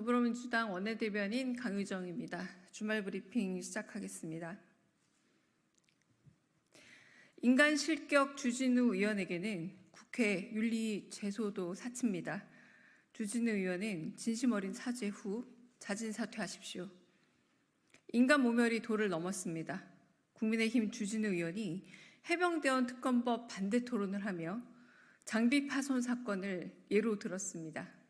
더불어민주당 원내대변인 강의정입니다. 주말 브리핑 시작하겠습니다. 인간 실격 주진우 의원에게는 국회 윤리제소도 사치입니다. 주진우 의원은 진심 어린 사죄 후 자진 사퇴하십시오. 인간 모멸이 도를 넘었습니다. 국민의힘 주진우 의원이 해병대원 특검법 반대 토론을 하며 장비 파손 사건을 예로 들었습니다.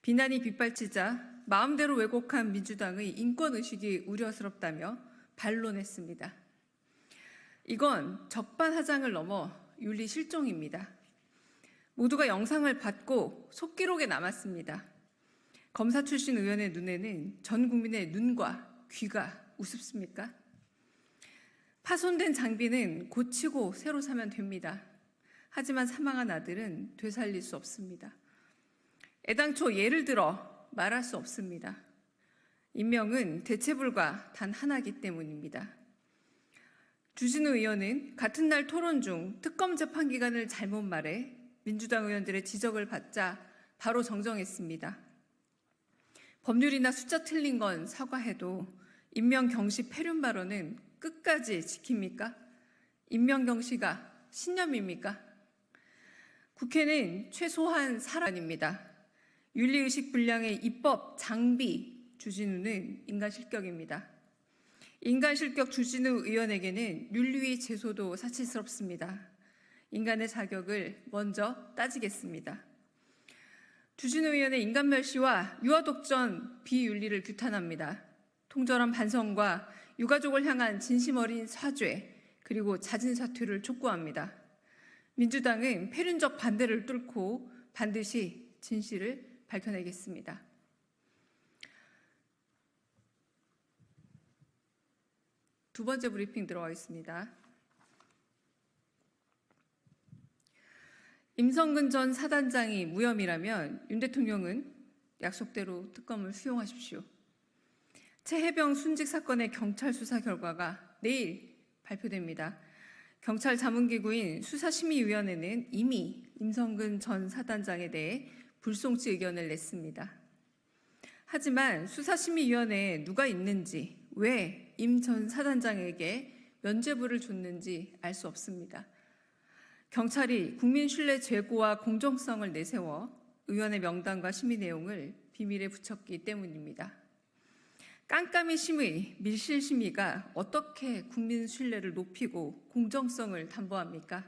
비난이 빗발치자 마음대로 왜곡한 민주당의 인권의식이 우려스럽다며 반론했습니다. 이건 적반하장을 넘어 윤리 실종입니다. 모두가 영상을 받고 속기록에 남았습니다. 검사 출신 의원의 눈에는 전 국민의 눈과 귀가 우습습니까? 파손된 장비는 고치고 새로 사면 됩니다. 하지만 사망한 아들은 되살릴 수 없습니다. 애당초 예를 들어 말할 수 없습니다. 인명은 대체불가 단 하나이기 때문입니다. 주진우 의원은 같은 날 토론 중 특검 재판 기간을 잘못 말해 민주당 의원들의 지적을 받자 바로 정정했습니다. 법률이나 숫자 틀린 건 사과해도 인명경시 폐륜 발언은 끝까지 지킵니까? 인명경시가 신념입니까? 국회는 최소한 사람입니다. 윤리의식 불량의 입법 장비 주진우는 인간 실격입니다. 인간 실격 주진우 의원에게는 윤리위 제소도 사치스럽습니다. 인간의 자격을 먼저 따지겠습니다. 주진우 의원의 인간멸시와 유아독전 비윤리를 규탄합니다. 통절한 반성과 유가족을 향한 진심 어린 사죄 그리고 자진 사퇴를 촉구합니다. 민주당은 폐륜적 반대를 뚫고 반드시 진실을 밝혀내겠습니다. 두 번째 브리핑 들어가겠습니다. 임성근 전 사단장이 무혐의라면 윤 대통령은 약속대로 특검을 수용하십시오. 최혜병 순직 사건의 경찰 수사 결과가 내일 발표됩니다. 경찰 자문기구인 수사심의위원회는 이미 임성근 전 사단장에 대해 불송치 의견을 냈습니다. 하지만 수사심의위원회에 누가 있는지, 왜 임 전 사단장에게 면죄부를 줬는지 알 수 없습니다. 경찰이 국민 신뢰 제고와 공정성을 내세워 의원의 명단과 심의 내용을 비밀에 붙였기 때문입니다. 깜깜이 심의, 밀실 심의가 어떻게 국민 신뢰를 높이고 공정성을 담보합니까?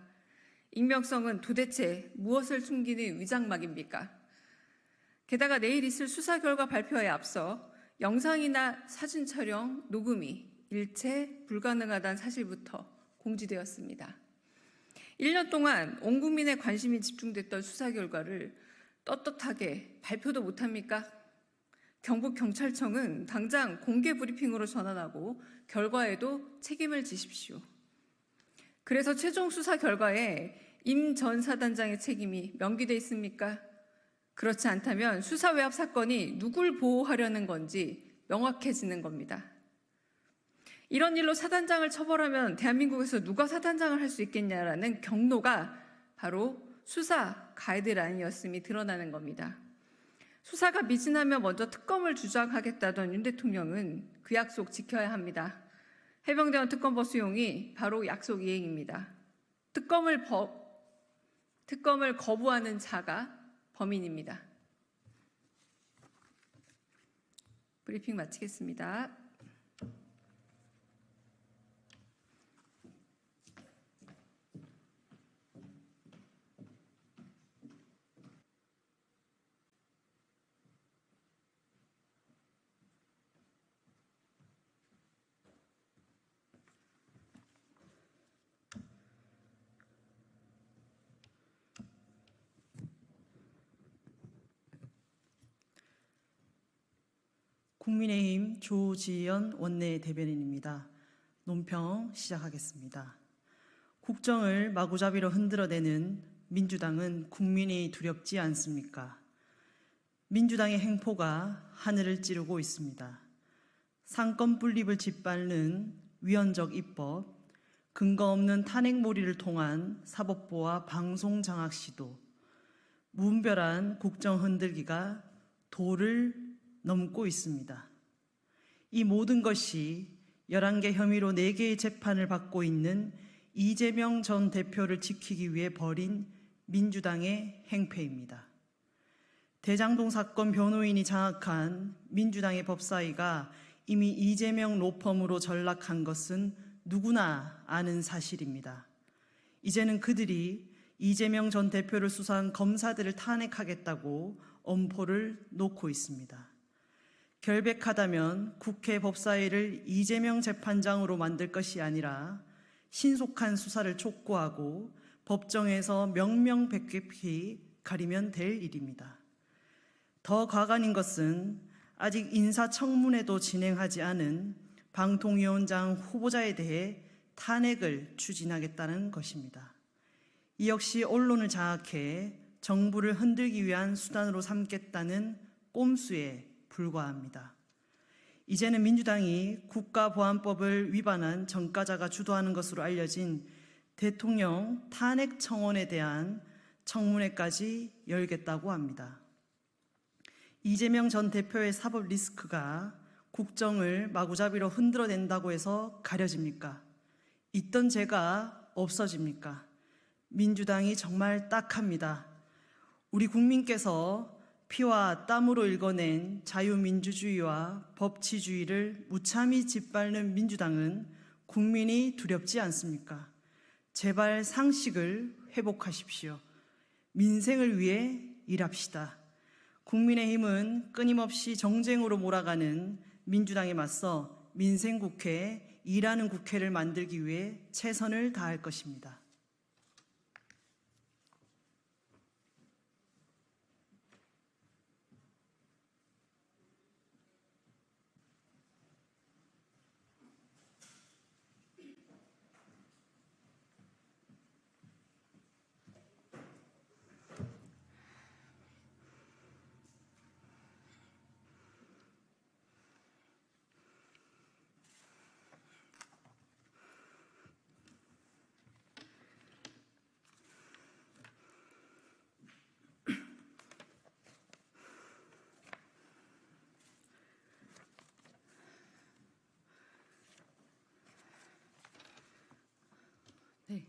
익명성은 도대체 무엇을 숨기는 위장막입니까? 게다가 내일 있을 수사 결과 발표에 앞서 영상이나 사진 촬영, 녹음이 일체 불가능하다는 사실부터 공지되었습니다. 1년 동안 온 국민의 관심이 집중됐던 수사 결과를 떳떳하게 발표도 못합니까? 경북경찰청은 당장 공개 브리핑으로 전환하고 결과에도 책임을 지십시오. 그래서 최종 수사 결과에 임 전 사단장의 책임이 명기돼 있습니까? 그렇지 않다면 수사 외압 사건이 누굴 보호하려는 건지 명확해지는 겁니다. 이런 일로 사단장을 처벌하면 대한민국에서 누가 사단장을 할 수 있겠냐라는 경로가 바로 수사 가이드라인이었음이 드러나는 겁니다. 수사가 미진하면 먼저 특검을 주장하겠다던 윤 대통령은 그 약속 지켜야 합니다. 해병대원 특검법 수용이 바로 약속 이행입니다. 특검을 거부하는 자가 범인입니다. 브리핑 마치겠습니다. 국민의힘 조지연 원내대변인입니다. 논평 시작하겠습니다. 국정을 마구잡이로 흔들어대는 민주당은 국민이 두렵지 않습니까? 민주당의 행포가 하늘을 찌르고 있습니다. 상권 분립을 짓밟는 위헌적 입법, 근거 없는 탄핵몰이를 통한 사법부와 방송장악 시도, 무분별한 국정 흔들기가 도를 넘고 있습니다. 이 모든 것이 11개 혐의로 4개의 재판을 받고 있는 이재명 전 대표를 지키기 위해 벌인 민주당의 행패입니다. 대장동 사건 변호인이 장악한 민주당의 법사위가 이미 이재명 로펌으로 전락한 것은 누구나 아는 사실입니다. 이제는 그들이 이재명 전 대표를 수사한 검사들을 탄핵하겠다고 엄포를 놓고 있습니다. 결백하다면 국회 법사위를 이재명 재판장으로 만들 것이 아니라 신속한 수사를 촉구하고 법정에서 명명백백히 가리면 될 일입니다. 더 과간인 것은 아직 인사청문회도 진행하지 않은 방통위원장 후보자에 대해 탄핵을 추진하겠다는 것입니다. 이 역시 언론을 장악해 정부를 흔들기 위한 수단으로 삼겠다는 꼼수에 불과합니다. 이제는 민주당이 국가보안법을 위반한 전과자가 주도하는 것으로 알려진 대통령 탄핵 청원에 대한 청문회까지 열겠다고 합니다. 이재명 전 대표의 사법 리스크가 국정을 마구잡이로 흔들어낸다고 해서 가려집니까? 있던 죄가 없어집니까? 민주당이 정말 딱합니다. 우리 국민께서 피와 땀으로 일궈낸 자유민주주의와 법치주의를 무참히 짓밟는 민주당은 국민이 두렵지 않습니까? 제발 상식을 회복하십시오. 민생을 위해 일합시다. 국민의힘은 끊임없이 정쟁으로 몰아가는 민주당에 맞서 민생국회, 일하는 국회를 만들기 위해 최선을 다할 것입니다. 네.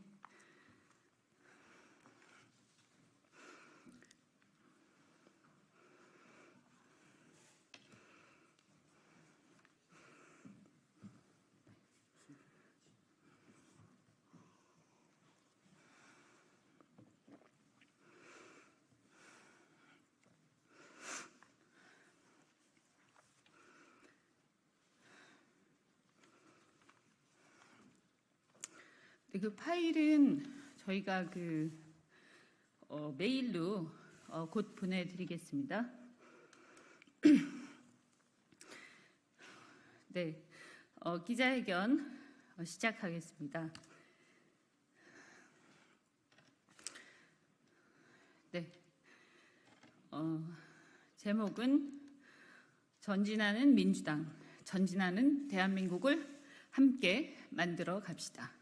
그 파일은 저희가 메일로 곧 보내드리겠습니다. 네, 기자회견 시작하겠습니다. 네, 제목은 전진하는 민주당, 전진하는 대한민국을 함께 만들어 갑시다.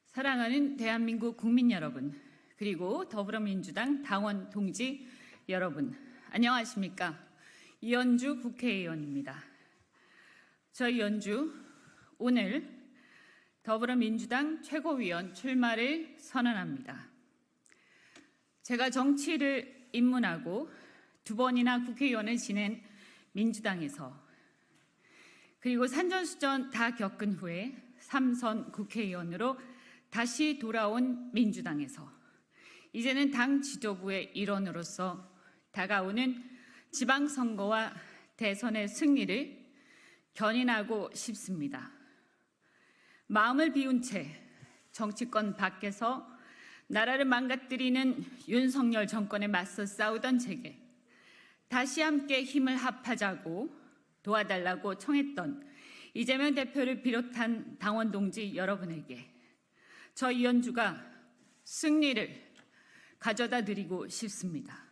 사랑하는 대한민국 국민 여러분, 그리고 더불어민주당 당원 동지 여러분, 안녕하십니까? 이현주 국회의원입니다. 저희 연주, 오늘 더불어민주당 최고위원 출마를 선언합니다. 제가 정치를 입문하고 2번이나 국회의원을 지낸 민주당에서, 그리고 산전수전 다 겪은 후에 3선 국회의원으로 다시 돌아온 민주당에서, 이제는 당 지도부의 일원으로서 다가오는 지방선거와 대선의 승리를 견인하고 싶습니다. 마음을 비운 채 정치권 밖에서 나라를 망가뜨리는 윤석열 정권에 맞서 싸우던 제게 다시 함께 힘을 합하자고 도와달라고 청했던 이재명 대표를 비롯한 당원 동지 여러분에게 저 이현주가 승리를 가져다 드리고 싶습니다.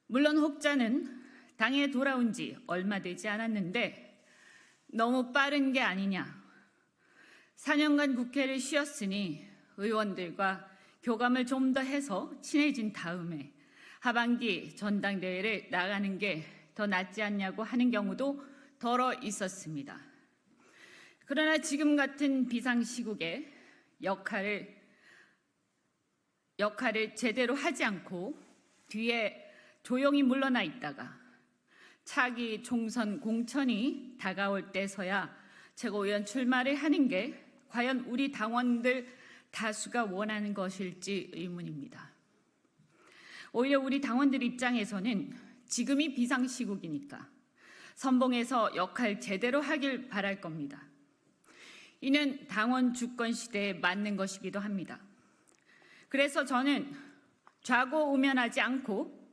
물론 혹자는 당에 돌아온 지 얼마 되지 않았는데 너무 빠른 게 아니냐, 4년간 국회를 쉬었으니 의원들과 교감을 좀 더 해서 친해진 다음에 하반기 전당대회를 나가는 게 더 낫지 않냐고 하는 경우도 더러 있었습니다. 그러나 지금 같은 비상시국에 역할을 제대로 하지 않고 뒤에 조용히 물러나 있다가 차기 총선 공천이 다가올 때서야 최고위원 출마를 하는 게 과연 우리 당원들 다수가 원하는 것일지 의문입니다. 오히려 우리 당원들 입장에서는 지금이 비상시국이니까 선봉에서 역할 제대로 하길 바랄 겁니다. 이는 당원 주권 시대에 맞는 것이기도 합니다. 그래서 저는 좌고우면하지 않고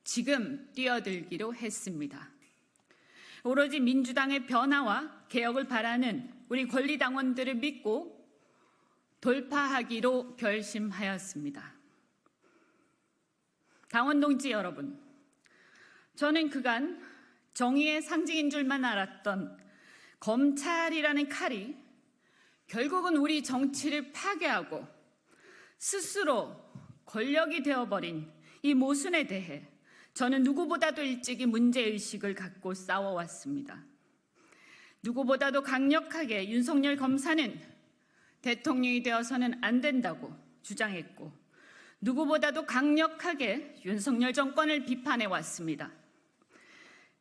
지금 뛰어들기로 했습니다. 오로지 민주당의 변화와 개혁을 바라는 우리 권리당원들을 믿고 돌파하기로 결심하였습니다. 당원 동지 여러분, 저는 그간 정의의 상징인 줄만 알았던 검찰이라는 칼이 결국은 우리 정치를 파괴하고 스스로 권력이 되어버린 이 모순에 대해 저는 누구보다도 일찍이 문제의식을 갖고 싸워왔습니다. 누구보다도 강력하게 윤석열 검사는 대통령이 되어서는 안 된다고 주장했고, 누구보다도 강력하게 윤석열 정권을 비판해왔습니다.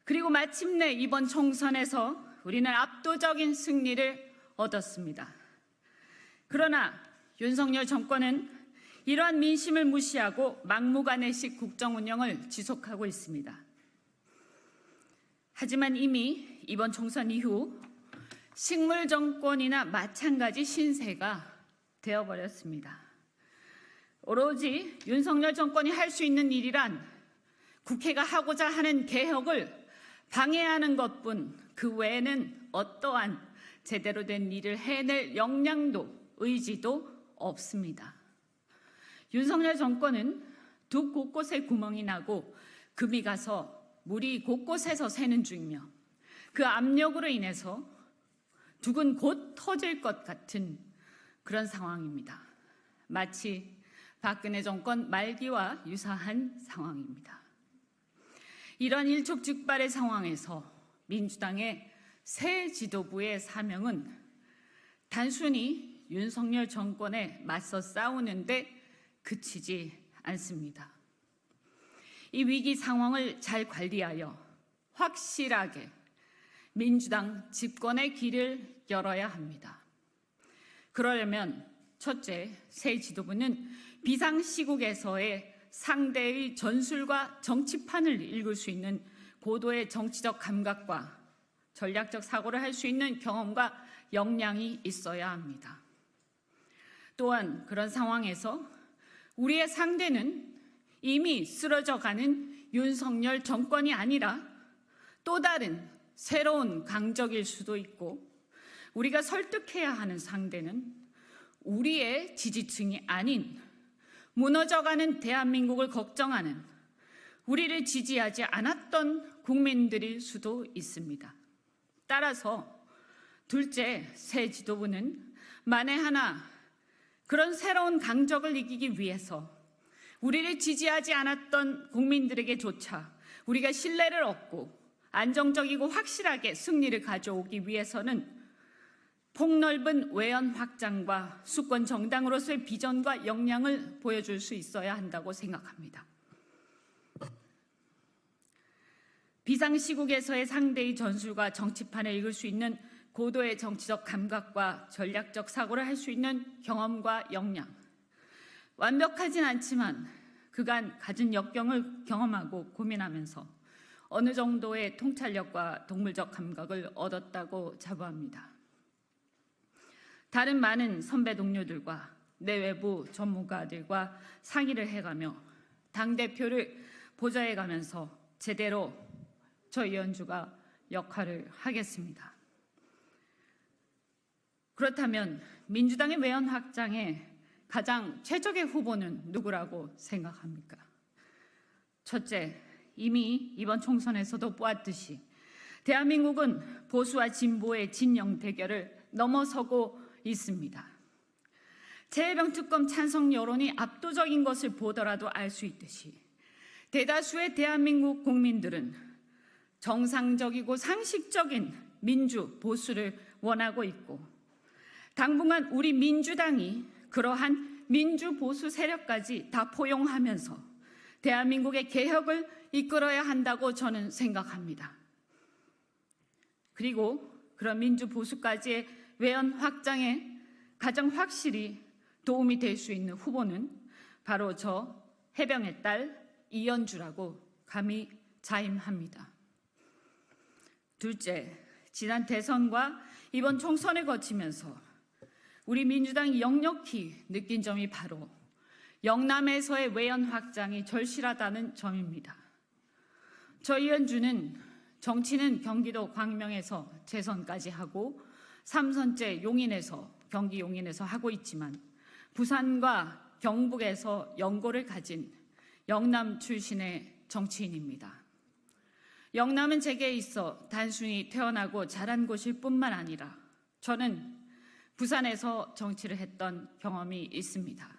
그리고 마침내 이번 총선에서 우리는 압도적인 승리를 얻었습니다. 그러나 윤석열 정권은 이러한 민심을 무시하고 막무가내식 국정 운영을 지속하고 있습니다. 하지만 이미 이번 총선 이후 식물 정권이나 마찬가지 신세가 되어버렸습니다. 오로지 윤석열 정권이 할 수 있는 일이란 국회가 하고자 하는 개혁을 방해하는 것뿐 그 외에는 어떠한 제대로 된 일을 해낼 역량도 의지도 없습니다. 윤석열 정권은 두 곳곳에 구멍이 나고 금이 가서 물이 곳곳에서 새는 중이며 그 압력으로 인해서 두근 곧 터질 것 같은 그런 상황입니다. 마치 박근혜 정권 말기와 유사한 상황입니다. 이런 일촉즉발의 상황에서 민주당의 새 지도부의 사명은 단순히 윤석열 정권에 맞서 싸우는데 그치지 않습니다. 이 위기 상황을 잘 관리하여 확실하게 민주당 집권의 길을 열어야 합니다. 그러려면 첫째, 새 지도부는 비상시국에서의 상대의 전술과 정치판을 읽을 수 있는 고도의 정치적 감각과 전략적 사고를 할 수 있는 경험과 역량이 있어야 합니다. 또한 그런 상황에서 우리의 상대는 이미 쓰러져가는 윤석열 정권이 아니라 또 다른 새로운 강적일 수도 있고, 우리가 설득해야 하는 상대는 우리의 지지층이 아닌 무너져가는 대한민국을 걱정하는 우리를 지지하지 않았던 국민들일 수도 있습니다. 따라서 둘째, 새 지도부는 만에 하나 그런 새로운 강적을 이기기 위해서 우리를 지지하지 않았던 국민들에게조차 우리가 신뢰를 얻고 안정적이고 확실하게 승리를 가져오기 위해서는 폭넓은 외연 확장과 수권 정당으로서의 비전과 역량을 보여줄 수 있어야 한다고 생각합니다. 비상시국에서의 상대의 전술과 정치판을 읽을 수 있는 고도의 정치적 감각과 전략적 사고를 할 수 있는 경험과 역량, 완벽하진 않지만 그간 가진 역경을 경험하고 고민하면서 어느 정도의 통찰력과 동물적 감각을 얻었다고 자부합니다. 다른 많은 선배 동료들과 내외부 전문가들과 상의를 해가며 당대표를 보좌해가면서 제대로 저 이현주가 역할을 하겠습니다. 그렇다면 민주당의 외연 확장에 가장 최적의 후보는 누구라고 생각합니까? 첫째, 이미 이번 총선에서도 보았듯이 대한민국은 보수와 진보의 진영 대결을 넘어서고 있습니다. 재해병특검 찬성 여론이 압도적인 것을 보더라도 알 수 있듯이 대다수의 대한민국 국민들은 정상적이고 상식적인 민주 보수를 원하고 있고, 당분간 우리 민주당이 그러한 민주 보수 세력까지 다 포용하면서 대한민국의 개혁을 이끌어야 한다고 저는 생각합니다. 그리고 그런 민주 보수까지의 외연 확장에 가장 확실히 도움이 될 수 있는 후보는 바로 저 해병의 딸 이연주라고 감히 자임합니다. 둘째, 지난 대선과 이번 총선을 거치면서 우리 민주당이 역력히 느낀 점이 바로 영남에서의 외연 확장이 절실하다는 점입니다. 저 이연주는 정치는 경기도 광명에서 재선까지 하고 3선째 용인에서 경기 용인에서 하고 있지만 부산과 경북에서 연고를 가진 영남 출신의 정치인입니다. 영남은 제게 있어 단순히 태어나고 자란 곳일 뿐만 아니라 저는 부산에서 정치를 했던 경험이 있습니다.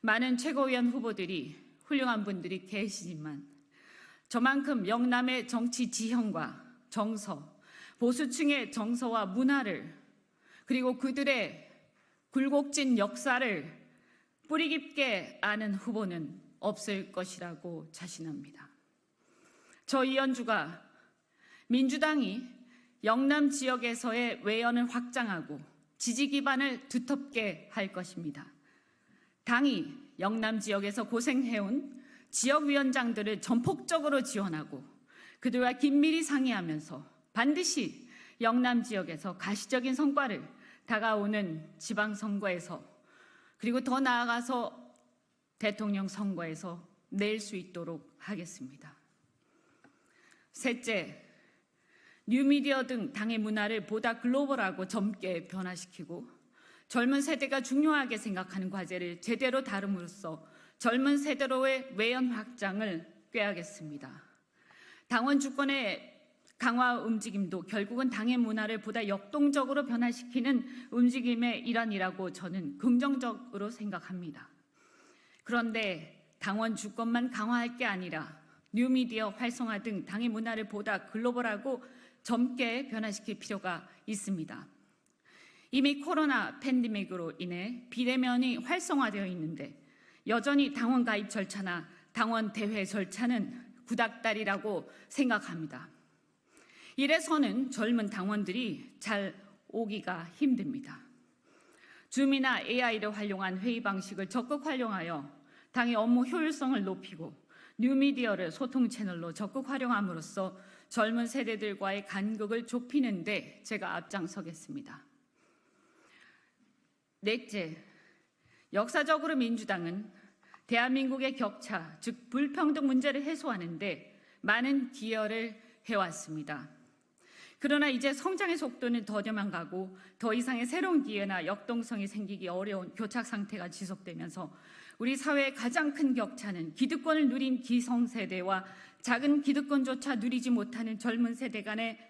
많은 최고위원 후보들이 훌륭한 분들이 계시지만 저만큼 영남의 정치 지형과 정서, 보수층의 정서와 문화를, 그리고 그들의 굴곡진 역사를 뿌리 깊게 아는 후보는 없을 것이라고 자신합니다. 저 이연주가 민주당이 영남 지역에서의 외연을 확장하고 지지 기반을 두텁게 할 것입니다. 당이 영남 지역에서 고생해온 지역위원장들을 전폭적으로 지원하고 그들과 긴밀히 상의하면서 반드시 영남 지역에서 가시적인 성과를 다가오는 지방선거에서, 그리고 더 나아가서 대통령 선거에서 낼 수 있도록 하겠습니다. 셋째, 뉴미디어 등 당의 문화를 보다 글로벌하고 젊게 변화시키고 젊은 세대가 중요하게 생각하는 과제를 제대로 다룸으로써 젊은 세대로의 외연 확장을 꾀하겠습니다. 당원 주권의 강화 움직임도 결국은 당의 문화를 보다 역동적으로 변화시키는 움직임의 일환이라고 저는 긍정적으로 생각합니다. 그런데 당원 주권만 강화할 게 아니라 뉴미디어 활성화 등 당의 문화를 보다 글로벌하고 젊게 변화시킬 필요가 있습니다. 이미 코로나 팬데믹으로 인해 비대면이 활성화되어 있는데 여전히 당원 가입 절차나 당원 대회 절차는 구닥다리라고 생각합니다. 이래서는 젊은 당원들이 잘 오기가 힘듭니다. 줌이나 AI를 활용한 회의 방식을 적극 활용하여 당의 업무 효율성을 높이고 뉴미디어를 소통 채널로 적극 활용함으로써 젊은 세대들과의 간극을 좁히는 데 제가 앞장서겠습니다. 넷째, 역사적으로 민주당은 대한민국의 격차, 즉 불평등 문제를 해소하는 데 많은 기여를 해왔습니다. 그러나 이제 성장의 속도는 더뎌만 가고 더 이상의 새로운 기회나 역동성이 생기기 어려운 교착 상태가 지속되면서 우리 사회의 가장 큰 격차는 기득권을 누린 기성세대와 작은 기득권조차 누리지 못하는 젊은 세대 간의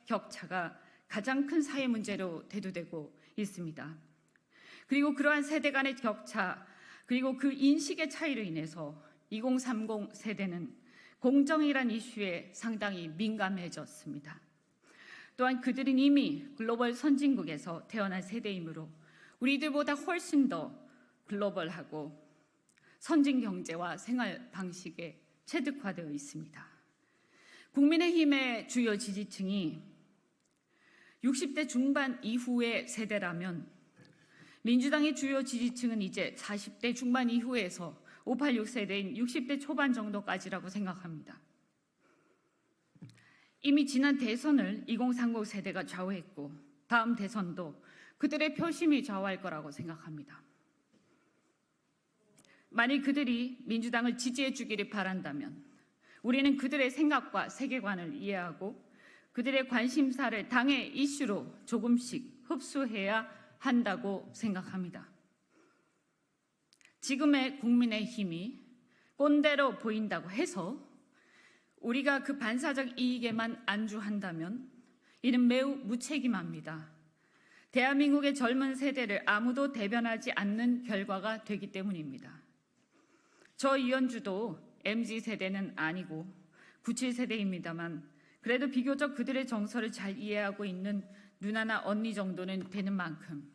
격차가 가장 큰 사회 문제로 대두되고 있습니다. 그리고 그러한 세대 간의 격차, 그리고 그 인식의 차이로 인해서 2030 세대는 공정이란 이슈에 상당히 민감해졌습니다. 또한 그들은 이미 글로벌 선진국에서 태어난 세대이므로 우리들보다 훨씬 더 글로벌하고 선진 경제와 생활 방식에 체득화되어 있습니다. 국민의힘의 주요 지지층이 60대 중반 이후의 세대라면 민주당의 주요 지지층은 이제 40대 중반 이후에서 586 세대인 60대 초반 정도까지라고 생각합니다. 이미 지난 대선을 2030 세대가 좌우했고 다음 대선도 그들의 표심이 좌우할 거라고 생각합니다. 만일 그들이 민주당을 지지해 주기를 바란다면 우리는 그들의 생각과 세계관을 이해하고 그들의 관심사를 당의 이슈로 조금씩 흡수해야 한다고 생각합니다. 지금의 국민의힘이 꼰대로 보인다고 해서 우리가 그 반사적 이익에만 안주한다면 이는 매우 무책임합니다. 대한민국의 젊은 세대를 아무도 대변하지 않는 결과가 되기 때문입니다. 저 이현주도 MZ세대는 아니고 97세대입니다만 그래도 비교적 그들의 정서를 잘 이해하고 있는 누나나 언니 정도는 되는 만큼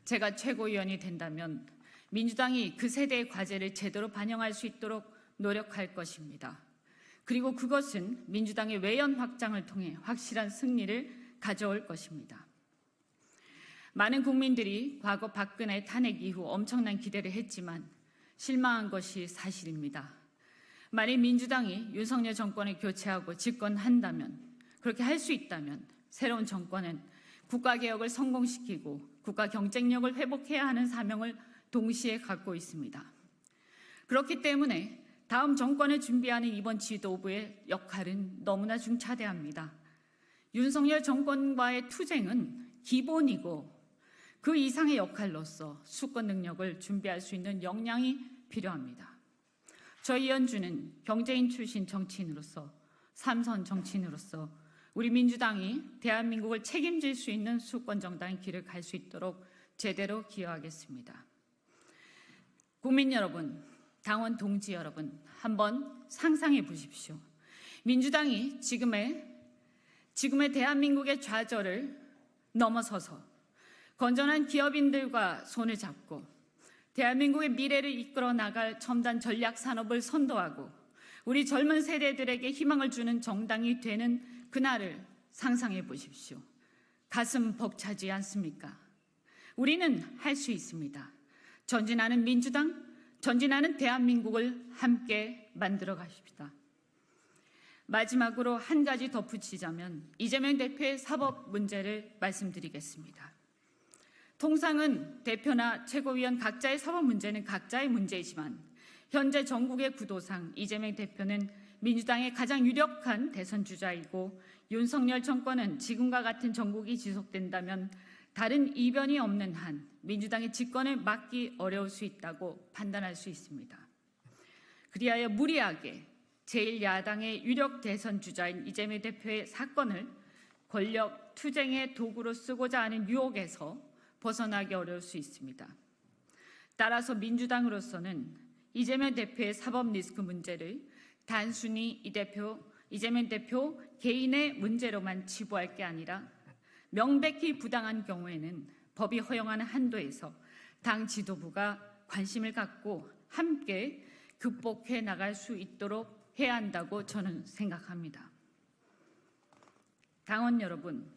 제가 최고위원이 된다면 민주당이 그 세대의 과제를 제대로 반영할 수 있도록 노력할 것입니다. 그리고 그것은 민주당의 외연 확장을 통해 확실한 승리를 가져올 것입니다. 많은 국민들이 과거 박근혜 탄핵 이후 엄청난 기대를 했지만 실망한 것이 사실입니다. 만일 민주당이 윤석열 정권을 교체하고 집권한다면, 그렇게 할 수 있다면 새로운 정권은 국가개혁을 성공시키고 국가 경쟁력을 회복해야 하는 사명을 동시에 갖고 있습니다. 그렇기 때문에 다음 정권을 준비하는 이번 지도부의 역할은 너무나 중차대합니다. 윤석열 정권과의 투쟁은 기본이고 그 이상의 역할로서 수권 능력을 준비할 수 있는 역량이 필요합니다. 저 이현주는 경제인 출신 정치인으로서, 삼선 정치인으로서 우리 민주당이 대한민국을 책임질 수 있는 수권 정당의 길을 갈 수 있도록 제대로 기여하겠습니다. 국민 여러분, 당원 동지 여러분, 한번 상상해 보십시오. 민주당이 지금의 대한민국의 좌절을 넘어서서 건전한 기업인들과 손을 잡고 대한민국의 미래를 이끌어 나갈 첨단 전략 산업을 선도하고 우리 젊은 세대들에게 희망을 주는 정당이 되는 그날을 상상해 보십시오. 가슴 벅차지 않습니까? 우리는 할 수 있습니다. 전진하는 민주당, 전진하는 대한민국을 함께 만들어 가십시다. 마지막으로 한 가지 덧붙이자면 이재명 대표의 사법 문제를 말씀드리겠습니다. 통상은 대표나 최고위원 각자의 사법 문제는 각자의 문제이지만 현재 전국의 구도상 이재명 대표는 민주당의 가장 유력한 대선 주자이고 윤석열 정권은 지금과 같은 정국이 지속된다면 다른 이변이 없는 한 민주당의 집권을 막기 어려울 수 있다고 판단할 수 있습니다. 그리하여 무리하게 제1야당의 유력 대선 주자인 이재명 대표의 사건을 권력 투쟁의 도구로 쓰고자 하는 유혹에서 벗어나기 어려울 수 있습니다. 따라서 민주당으로서는 이재명 대표의 사법 리스크 문제를 단순히 이재명 대표 개인의 문제로만 치부할 게 아니라 명백히 부당한 경우에는 법이 허용하는 한도에서 당 지도부가 관심을 갖고 함께 극복해 나갈 수 있도록 해야 한다고 저는 생각합니다. 당원 여러분,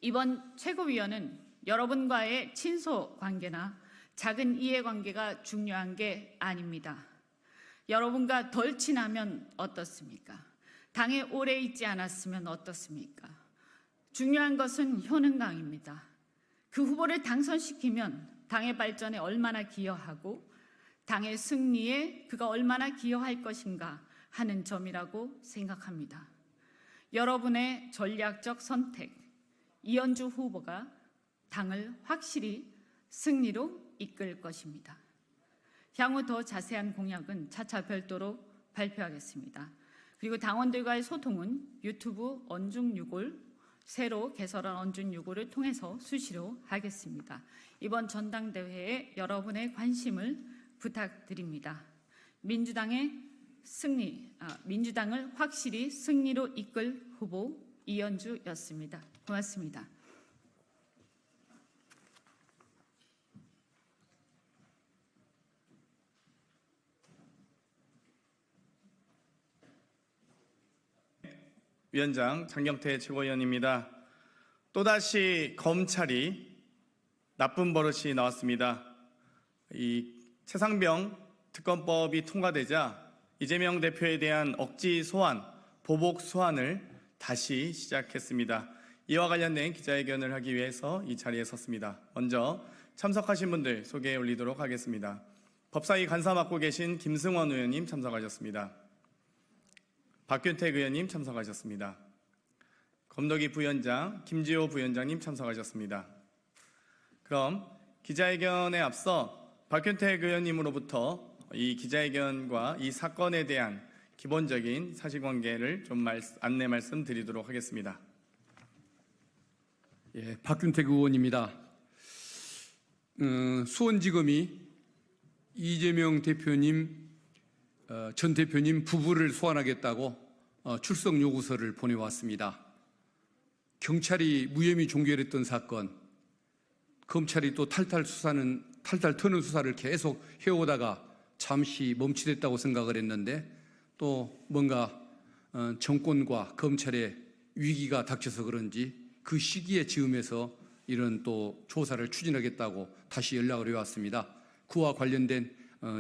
이번 최고위원은 여러분과의 친소 관계나 작은 이해관계가 중요한 게 아닙니다. 여러분과 덜 친하면 어떻습니까? 당에 오래 있지 않았으면 어떻습니까? 중요한 것은 효능감입니다. 그 후보를 당선시키면 당의 발전에 얼마나 기여하고 당의 승리에 그가 얼마나 기여할 것인가 하는 점이라고 생각합니다. 여러분의 전략적 선택, 이현주 후보가 당을 확실히 승리로 이끌 것입니다. 향후 더 자세한 공약은 차차 별도로 발표하겠습니다. 그리고 당원들과의 소통은 유튜브 언중유골, 새로 개설한 언중유골을 통해서 수시로 하겠습니다. 이번 전당대회에 여러분의 관심을 부탁드립니다. 민주당을 확실히 승리로 이끌 후보 이현주였습니다. 고맙습니다. 위원장 장경태 최고위원입니다. 또다시 검찰이 나쁜 버릇이 나왔습니다. 이 최상병 특검법이 통과되자 이재명 대표에 대한 억지 소환, 보복 소환을 다시 시작했습니다. 이와 관련된 기자회견을 하기 위해서 이 자리에 섰습니다. 먼저 참석하신 분들 소개해 올리도록 하겠습니다. 법사위 간사 맡고 계신 김승원 의원님 참석하셨습니다. 박균택 의원님 참석하셨습니다. 검덕이 부위원장, 김지호 부위원장님 참석하셨습니다. 그럼 기자회견에 앞서 박균택 의원님으로부터 이 기자회견과 이 사건에 대한 기본적인 사실관계를 좀 안내 말씀드리도록 하겠습니다. 박균택 의원입니다. 수원지검이 이재명 대표님, 전 대표님 부부를 소환하겠다고 출석 요구서를 보내왔습니다. 경찰이 무혐의 종결했던 사건, 검찰이 또 탈탈 터는 수사를 계속 해오다가 잠시 멈칫했다고 생각을 했는데 또 뭔가 정권과 검찰의 위기가 닥쳐서 그런지 그 시기에 즈음해서 이런 또 조사를 추진하겠다고 다시 연락을 해왔습니다. 그와 관련된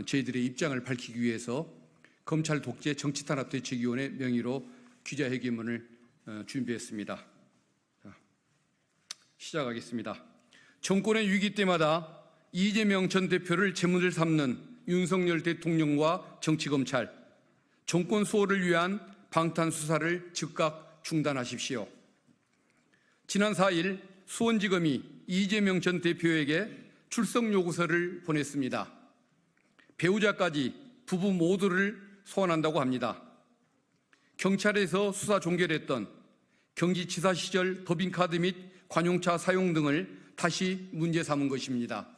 저희들의 입장을 밝히기 위해서 검찰 독재 정치탄압대책위원회 명의로 기자회견문을 준비했습니다. 자, 시작하겠습니다. 정권의 위기 때마다 이재명 전 대표를 제물을 삼는 윤석열 대통령과 정치검찰, 정권 수호를 위한 방탄 수사를 즉각 중단하십시오. 지난 4일 수원지검이 이재명 전 대표에게 출석 요구서를 보냈습니다. 배우자까지 부부 모두를 소환한다고 합니다. 경찰에서 수사 종결했던 경기지사 시절 법인카드 및 관용차 사용 등을 다시 문제 삼은 것입니다.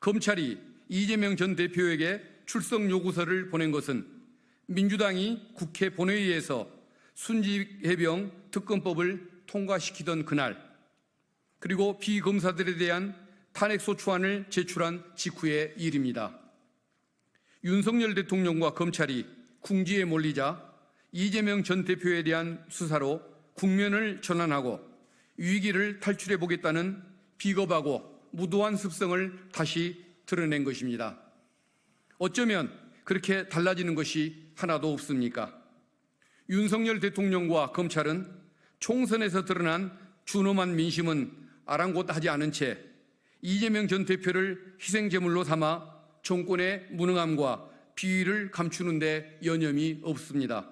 검찰이 이재명 전 대표에게 출석 요구서를 보낸 것은 민주당이 국회 본회의에서 순직해병 특검법을 통과시키던 그날, 그리고 비검사들에 대한 탄핵소추안을 제출한 직후의 일입니다. 윤석열 대통령과 검찰이 궁지에 몰리자 이재명 전 대표에 대한 수사로 국면을 전환하고 위기를 탈출해 보겠다는 비겁하고 무도한 습성을 다시 드러낸 것입니다. 어쩌면 그렇게 달라지는 것이 하나도 없습니까? 윤석열 대통령과 검찰은 총선에서 드러난 준엄한 민심은 아랑곳하지 않은 채 이재명 전 대표를 희생제물로 삼아 정권의 무능함과 비위를 감추는 데 여념이 없습니다.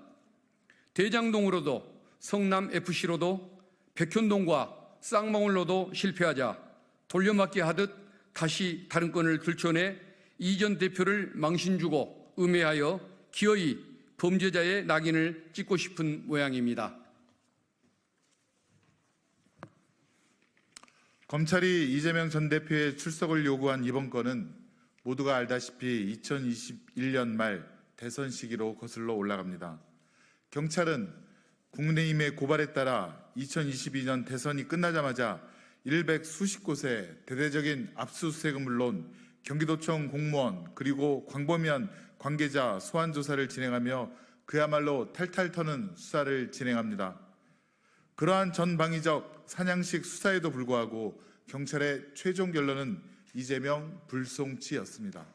대장동으로도 성남FC로도 백현동과 쌍방울로도 실패하자 돌려막기 하듯 다시 다른 건을 들춰내 이 전 대표를 망신주고 음해하여 기어이 범죄자의 낙인을 찍고 싶은 모양입니다. 검찰이 이재명 전 대표의 출석을 요구한 이번 건은 모두가 알다시피 2021년 말 대선 시기로 거슬러 올라갑니다. 경찰은 국민의힘의 고발에 따라 2022년 대선이 끝나자마자 100 수십 곳에 대대적인 압수수색은 물론 경기도청 공무원 그리고 광범위한 관계자 소환 조사를 진행하며 그야말로 탈탈 터는 수사를 진행합니다. 그러한 전방위적 사냥식 수사에도 불구하고 경찰의 최종 결론은 이재명 불송치였습니다.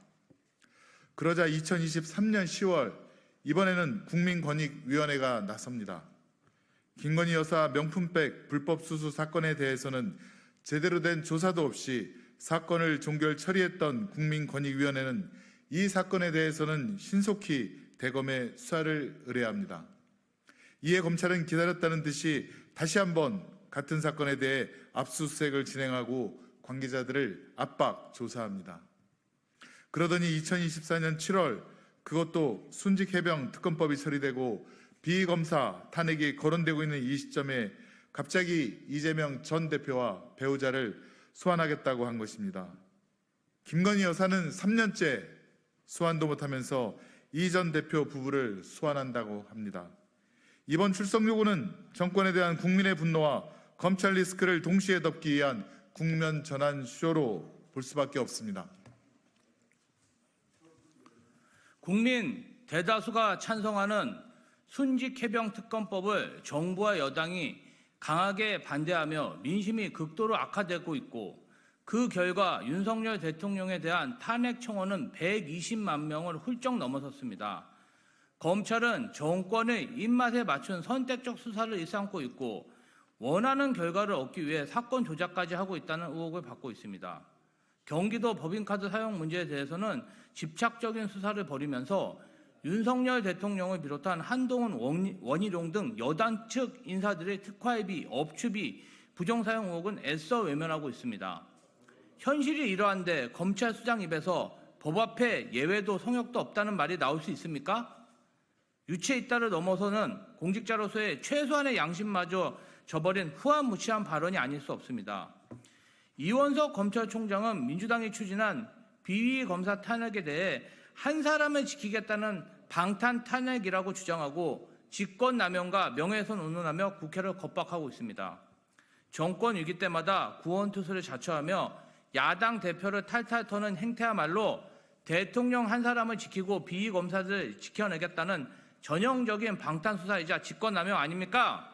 그러자 2023년 10월 이번에는 국민권익위원회가 나섭니다. 김건희 여사 명품백 불법 수수 사건에 대해서는 제대로 된 조사도 없이 사건을 종결 처리했던 국민권익위원회는 이 사건에 대해서는 신속히 대검에 수사를 의뢰합니다. 이에 검찰은 기다렸다는 듯이 다시 한번 같은 사건에 대해 압수수색을 진행하고 관계자들을 압박 조사합니다. 그러더니 2024년 7월 그것도 순직해병 특검법이 처리되고 비검사 탄핵이 거론되고 있는 이 시점에 갑자기 이재명 전 대표와 배우자를 소환하겠다고 한 것입니다. 김건희 여사는 3년째 소환도 못하면서 이 전 대표 부부를 소환한다고 합니다. 이번 출석 요구는 정권에 대한 국민의 분노와 검찰 리스크를 동시에 덮기 위한 국면 전환 쇼로 볼 수밖에 없습니다. 국민 대다수가 찬성하는 순직해병 특검법을 정부와 여당이 강하게 반대하며 민심이 극도로 악화되고 있고 그 결과 윤석열 대통령에 대한 탄핵 청원은 120만 명을 훌쩍 넘어섰습니다. 검찰은 정권의 입맛에 맞춘 선택적 수사를 일삼고 있고 원하는 결과를 얻기 위해 사건 조작까지 하고 있다는 의혹을 받고 있습니다. 경기도 법인카드 사용 문제에 대해서는 집착적인 수사를 벌이면서 윤석열 대통령을 비롯한 한동훈, 원희룡 등 여당 측 인사들의 특활비, 업추비, 부정사용 의혹은 애써 외면하고 있습니다. 현실이 이러한데 검찰 수장 입에서 법 앞에 예외도 성역도 없다는 말이 나올 수 있습니까? 유체 이따를 넘어서는 공직자로서의 최소한의 양심마저 저버린 후한무치한 발언이 아닐 수 없습니다. 이원석 검찰총장은 민주당이 추진한 비위 검사 탄핵에 대해 한 사람을 지키겠다는 방탄 탄핵이라고 주장하고 직권남용과 명예훼손 운운하며 국회를 겁박하고 있습니다. 정권 위기 때마다 구원투수를 자처하며 야당 대표를 탈탈 터는 행태야말로 대통령 한 사람을 지키고 비위 검사를 지켜내겠다는 전형적인 방탄수사이자 직권남용 아닙니까?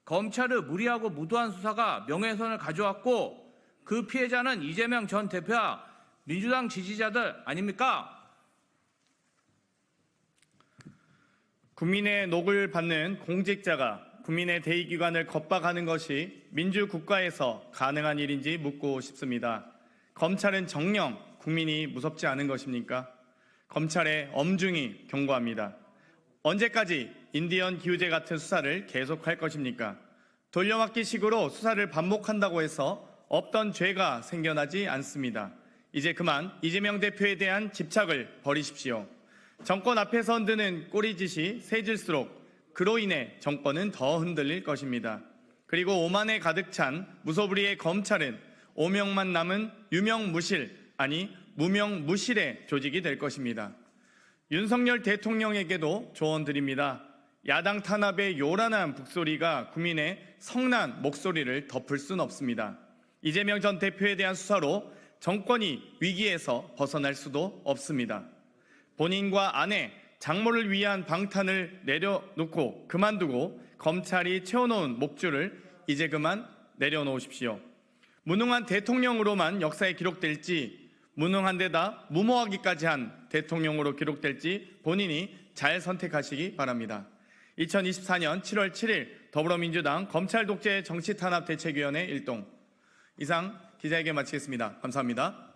검찰의 무리하고 무도한 수사가 명예훼손을 가져왔고 그 피해자는 이재명 전 대표와 민주당 지지자들 아닙니까? 국민의 녹을 받는 공직자가 국민의 대의기관을 겁박하는 것이 민주국가에서 가능한 일인지 묻고 싶습니다. 검찰은 정녕 국민이 무섭지 않은 것입니까? 검찰에 엄중히 경고합니다. 언제까지 인디언 기우제 같은 수사를 계속할 것입니까? 돌려막기식으로 수사를 반복한다고 해서 없던 죄가 생겨나지 않습니다. 이제 그만 이재명 대표에 대한 집착을 버리십시오. 정권 앞에서 흔드는 꼬리짓이 세질수록 그로 인해 정권은 더 흔들릴 것입니다. 그리고 오만에 가득 찬 무소불위의 검찰은 오명만 남은 유명무실, 아니 무명무실의 조직이 될 것입니다. 윤석열 대통령에게도 조언드립니다. 야당 탄압의 요란한 북소리가 국민의 성난 목소리를 덮을 순 없습니다. 이재명 전 대표에 대한 수사로 정권이 위기에서 벗어날 수도 없습니다. 본인과 아내, 장모를 위한 방탄을 내려놓고 그만두고 검찰이 채워놓은 목줄을 이제 그만 내려놓으십시오. 무능한 대통령으로만 역사에 기록될지 무능한 데다 무모하기까지 한 대통령으로 기록될지 본인이 잘 선택하시기 바랍니다. 2024년 7월 7일 더불어민주당 검찰독재 정치탄압대책위원회 1동 이상 기자회견 마치겠습니다. 감사합니다.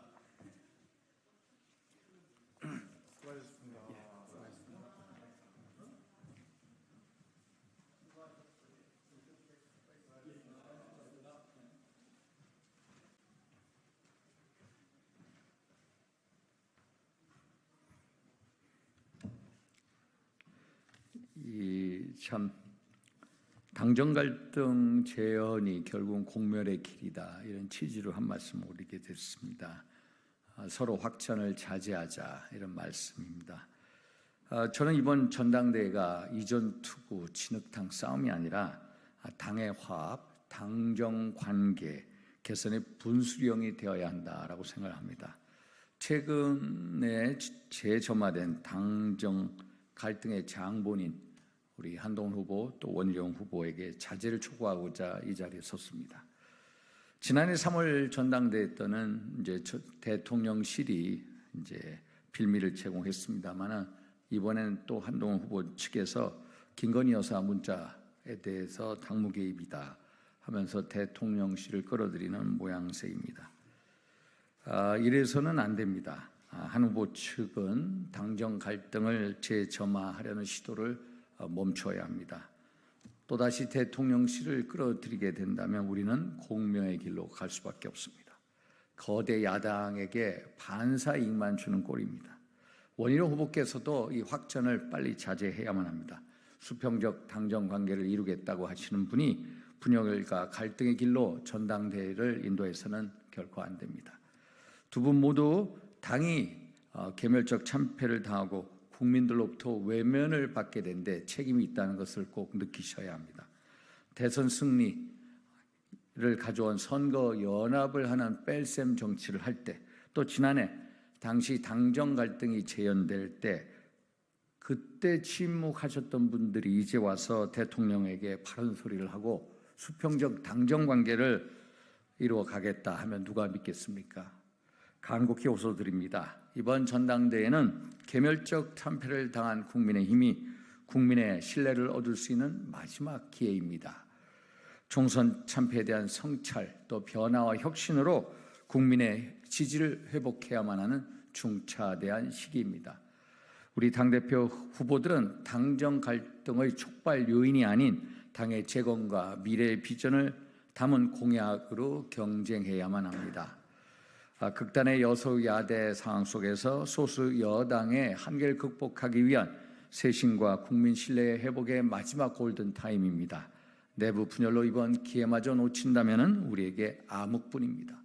참 당정 갈등 재현이 결국은 공멸의 길이다, 이런 취지로 한 말씀 올리게 됐습니다. 서로 확전을 자제하자, 이런 말씀입니다. 저는 이번 전당대회가 이전 투구 진흙탕 싸움이 아니라 당의 화합, 당정 관계 개선의 분수령이 되어야 한다라고 생각합니다. 최근에 재점화된 당정 갈등의 장본인 우리 한동훈 후보 또 원희룡 후보에게 자제를 촉구하고자 이 자리에 섰습니다. 지난해 3월 전당대회 때는 이제 대통령실이 이제 빌미를 제공했습니다만 이번에는 또 한동훈 후보 측에서 김건희 여사 문자에 대해서 당무 개입이다 하면서 대통령실을 끌어들이는 모양새입니다. 이래서는 안 됩니다. 한 후보 측은 당정 갈등을 재점화하려는 시도를 멈춰야 합니다. 또다시 대통령실을 끌어들이게 된다면 우리는 공명의 길로 갈 수밖에 없습니다. 거대 야당에게 반사 이익만 주는 꼴입니다. 원희룡 후보께서도 이 확전을 빨리 자제해야만 합니다. 수평적 당정 관계를 이루겠다고 하시는 분이 분열과 갈등의 길로 전당대회를 인도해서는 결코 안 됩니다. 두 분 모두 당이 개멸적 참패를 당하고 국민들로부터 외면을 받게 된 데 책임이 있다는 것을 꼭 느끼셔야 합니다. 대선 승리를 가져온 선거 연합을 하는 뺄셈 정치를 할 때, 또 지난해 당시 당정 갈등이 재현될 때 그때 침묵하셨던 분들이 이제 와서 대통령에게 바른 소리를 하고 수평적 당정 관계를 이루어 가겠다 하면 누가 믿겠습니까? 간곡히 호소드립니다. 이번 전당대회는 개멸적 참패를 당한 국민의힘이 국민의 신뢰를 얻을 수 있는 마지막 기회입니다. 총선 참패에 대한 성찰 또 변화와 혁신으로 국민의 지지를 회복해야만 하는 중차대한 시기입니다. 우리 당대표 후보들은 당정 갈등의 촉발 요인이 아닌 당의 재건과 미래의 비전을 담은 공약으로 경쟁해야만 합니다. 극단의 여소야대 상황 속에서 소수 여당의 한계를 극복하기 위한 쇄신과 국민 신뢰의 회복의 마지막 골든타임입니다. 내부 분열로 이번 기회마저 놓친다면 우리에게 암흑뿐입니다.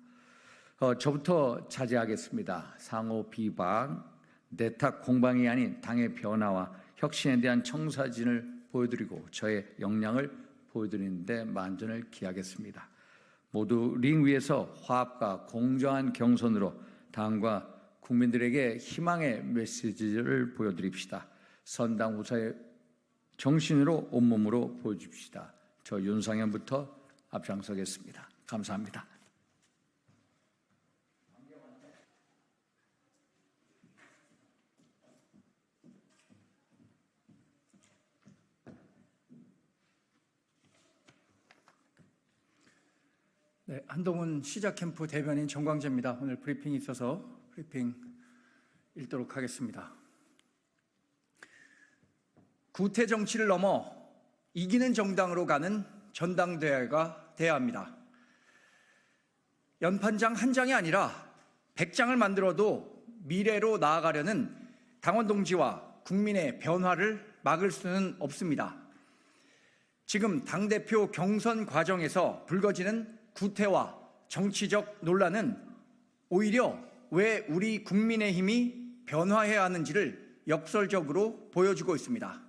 저부터 자제하겠습니다. 상호 비방, 내탁 공방이 아닌 당의 변화와 혁신에 대한 청사진을 보여드리고 저의 역량을 보여드리는 데 만전을 기하겠습니다. 모두 링 위에서 화합과 공정한 경선으로 당과 국민들에게 희망의 메시지를 보여드립시다. 선당 후사의 정신으로 온몸으로 보여줍시다. 저 윤상현부터 앞장서겠습니다. 감사합니다. 네, 한동훈 시작캠프 대변인 정광재입니다. 오늘 브리핑이 있어서 브리핑 읽도록 하겠습니다. 구태 정치를 넘어 이기는 정당으로 가는 전당대회가 돼야 합니다. 연판장 한 장이 아니라 100장을 만들어도 미래로 나아가려는 당원 동지와 국민의 변화를 막을 수는 없습니다. 지금 당대표 경선 과정에서 불거지는 구태와 정치적 논란은 오히려 왜 우리 국민의힘이 변화해야 하는지를 역설적으로 보여주고 있습니다.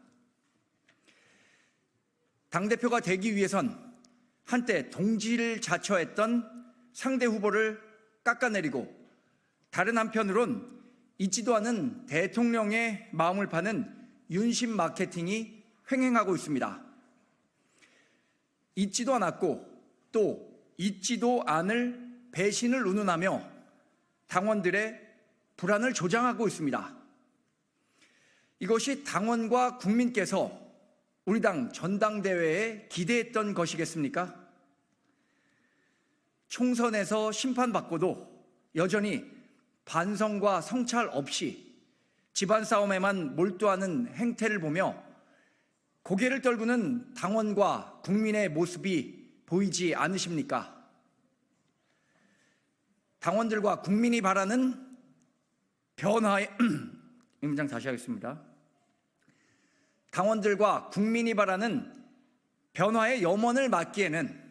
당대표가 되기 위해선 한때 동지를 자처했던 상대 후보를 깎아내리고 다른 한편으론 있지도 않은 대통령의 마음을 파는 윤심 마케팅이 횡행하고 있습니다. 있지도 않았고 또 있지도 않을 배신을 운운하며 당원들의 불안을 조장하고 있습니다. 이것이 당원과 국민께서 우리 당 전당대회에 기대했던 것이겠습니까? 총선에서 심판받고도 여전히 반성과 성찰 없이 집안 싸움에만 몰두하는 행태를 보며 고개를 떨구는 당원과 국민의 모습이 보이지 않으십니까? 당원들과 국민이 바라는 변화의 이 문장 다시 하겠습니다. 당원들과 국민이 바라는 변화의 염원을 막기에는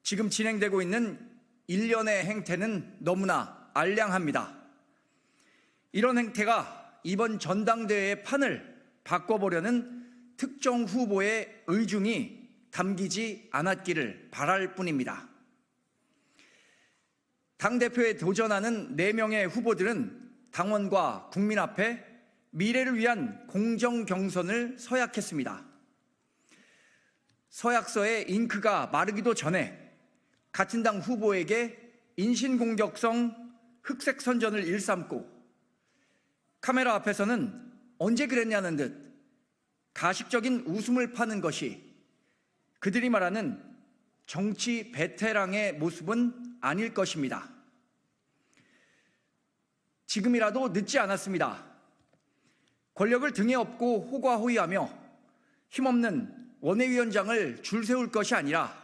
지금 진행되고 있는 일련의 행태는 너무나 알량합니다. 이런 행태가 이번 전당대회의 판을 바꿔보려는 특정 후보의 의중이 담기지 않았기를 바랄 뿐입니다. 당대표에 도전하는 4명의 후보들은 당원과 국민 앞에 미래를 위한 공정 경선을 서약했습니다. 서약서의 잉크가 마르기도 전에 같은 당 후보에게 인신공격성 흑색 선전을 일삼고 카메라 앞에서는 언제 그랬냐는 듯 가식적인 웃음을 파는 것이 그들이 말하는 정치 베테랑의 모습은 아닐 것입니다. 지금이라도 늦지 않았습니다. 권력을 등에 업고 호가호위하며 힘없는 원외위원장을 줄 세울 것이 아니라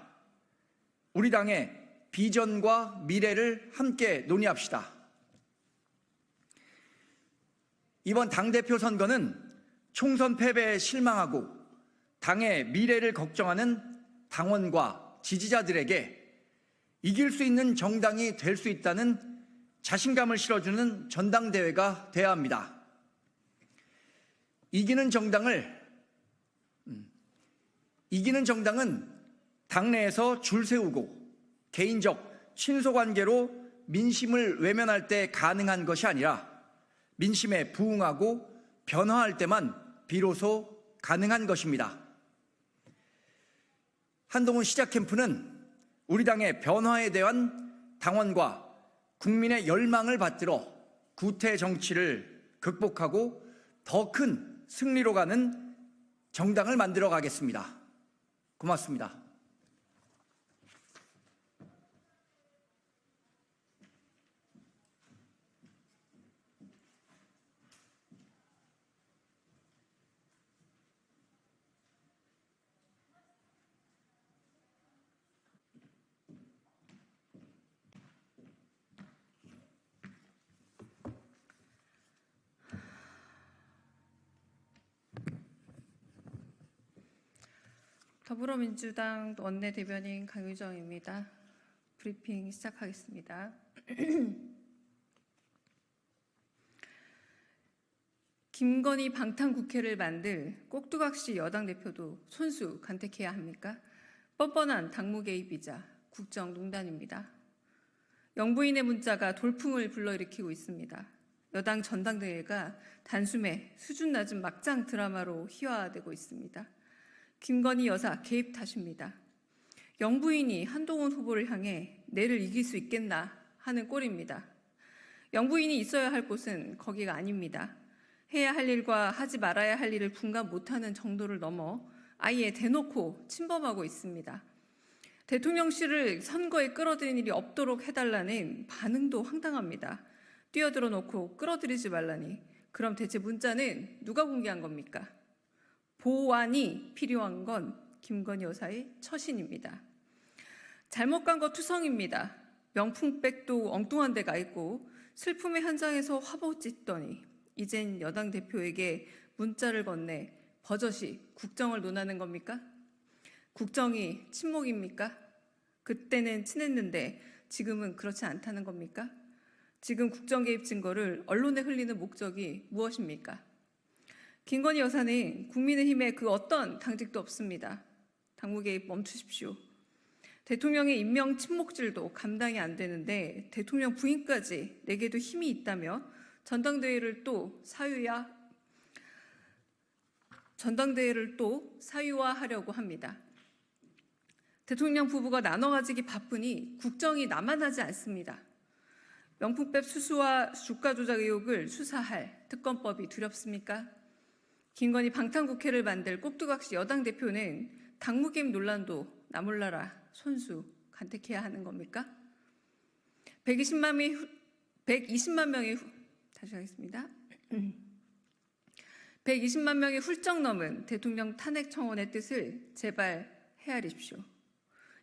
우리 당의 비전과 미래를 함께 논의합시다. 이번 당대표 선거는 총선 패배에 실망하고 당의 미래를 걱정하는 당원과 지지자들에게 이길 수 있는 정당이 될 수 있다는 자신감을 실어주는 전당대회가 돼야 합니다. 이기는 정당은 당내에서 줄 세우고 개인적 친소관계로 민심을 외면할 때 가능한 것이 아니라 민심에 부응하고 변화할 때만 비로소 가능한 것입니다. 한동훈 시작캠프는 우리 당의 변화에 대한 당원과 국민의 열망을 받들어 구태 정치를 극복하고 더 큰 승리로 가는 정당을 만들어 가겠습니다. 고맙습니다. 더불어민주당 원내대변인 강유정입니다. 브리핑 시작하겠습니다. 김건희 방탄국회를 만들 꼭두각시 여당 대표도 손수 간택해야 합니까? 뻔뻔한 당무 개입이자 국정농단입니다. 영부인의 문자가 돌풍을 불러일으키고 있습니다. 여당 전당대회가 단숨에 수준 낮은 막장 드라마로 희화화되고 있습니다. 김건희 여사 개입 탓입니다. 영부인이 한동훈 후보를 향해 내를 이길 수 있겠나 하는 꼴입니다. 영부인이 있어야 할 곳은 거기가 아닙니다. 해야 할 일과 하지 말아야 할 일을 분간 못하는 정도를 넘어 아예 대놓고 침범하고 있습니다. 대통령실을 선거에 끌어들인 일이 없도록 해달라는 반응도 황당합니다. 뛰어들어 놓고 끌어들이지 말라니 그럼 대체 문자는 누가 공개한 겁니까? 보완이 필요한 건 김건희 여사의 처신입니다. 잘못 간 거 투성입니다. 명품백도 엉뚱한 데가 있고 슬픔의 현장에서 화보 찢더니 이젠 여당 대표에게 문자를 건네 버젓이 국정을 논하는 겁니까? 국정이 침묵입니까? 그때는 친했는데 지금은 그렇지 않다는 겁니까? 지금 국정 개입 증거를 언론에 흘리는 목적이 무엇입니까? 김건희 여사는 국민의힘에 그 어떤 당직도 없습니다. 당무 개입 멈추십시오. 대통령의 임명 침묵질도 감당이 안 되는데 대통령 부인까지 내게도 힘이 있다며 전당대회를 또 사유화하려고 합니다. 대통령 부부가 나눠 가지기 바쁘니 국정이 남아나지 않습니다. 명품백 수수와 주가 조작 의혹을 수사할 특검법이 두렵습니까? 김건희 방탄국회를 만들 꼭두각시 여당 대표는 당무개입 논란도 나몰라라 손수 간택해야 하는 겁니까? 120만 명이 훌쩍 넘은 대통령 탄핵 청원의 뜻을 제발 헤아리십시오.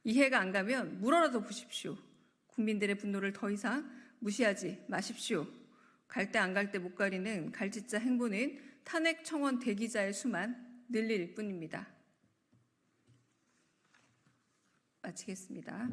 이해가 안 가면 물어라도 보십시오. 국민들의 분노를 더 이상 무시하지 마십시오. 갈 때 안 갈 때 못 가리는 갈짓자 행보는 탄핵 청원 대기자의 수만 늘릴 뿐입니다. 마치겠습니다.